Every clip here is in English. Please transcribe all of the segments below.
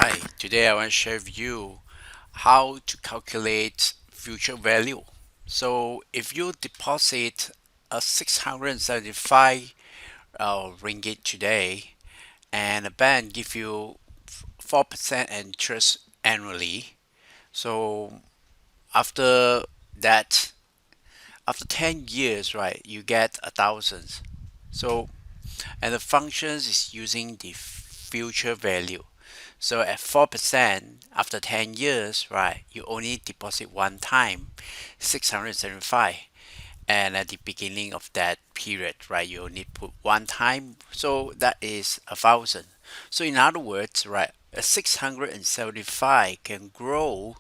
Hi, today I want to share with you how to calculate future value. So if you deposit a 675 ringgit today and a bank give you 4% interest annually, so after that, after 10 years, right, you get 1,000. So and the functions is using the future value. So at 4% after 10 years, right, you only deposit one time, 675. And at the beginning of that period, right, you only put one time. So that is 1,000. So in other words, right, a 675 can grow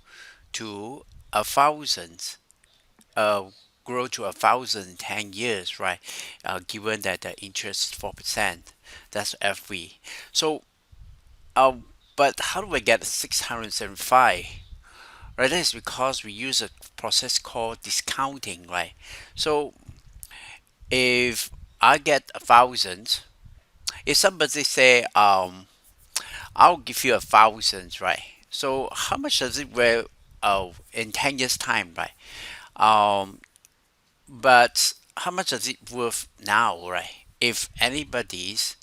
to 1,000 uh, grow to 1,010 years, right? Given that the interest is 4%, that's FV. So, uh, but how do I get 675? Right, that is because we use a process called discounting, right? So, if I get 1,000, if somebody say, I'll give you 1,000, right? So, how much does it weigh in 10 years' time, right? Um, But how much is it worth now, right? If anybody's,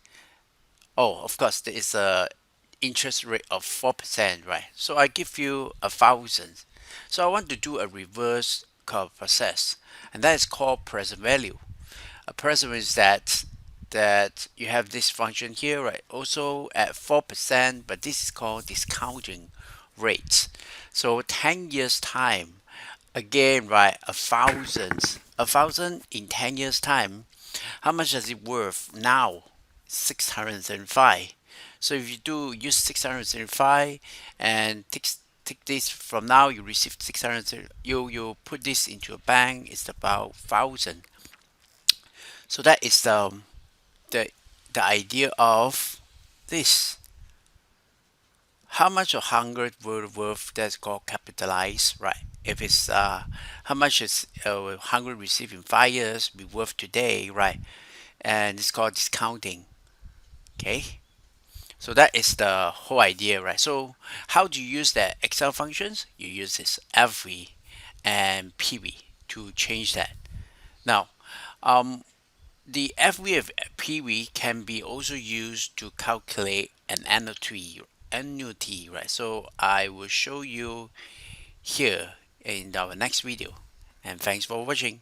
oh, of course, there is a interest rate of 4%, right? So I give you 1,000. So I want to do a reverse curve process, and that is called present value. A present value is that you have this function here, right? Also at 4%, but this is called discounting rate. So 10 years time, again, right? A thousand in 10 years time. How much is it worth now? 675. So if you do use 675 and take this from now, you receive 600. You put this into a bank. It's about 1,000. So that is the the idea of this. How much of 100 word worth that's called capitalized, right? If it's how much is 100 received in 5 years be worth today, right? And it's called discounting. Okay, so that is the whole idea, right? So how do you use that Excel functions? You use this FV and PV to change that. Now, um, the FV of PV can be also used to calculate an annuity, right? So I will show you here in our next video. And thanks for watching.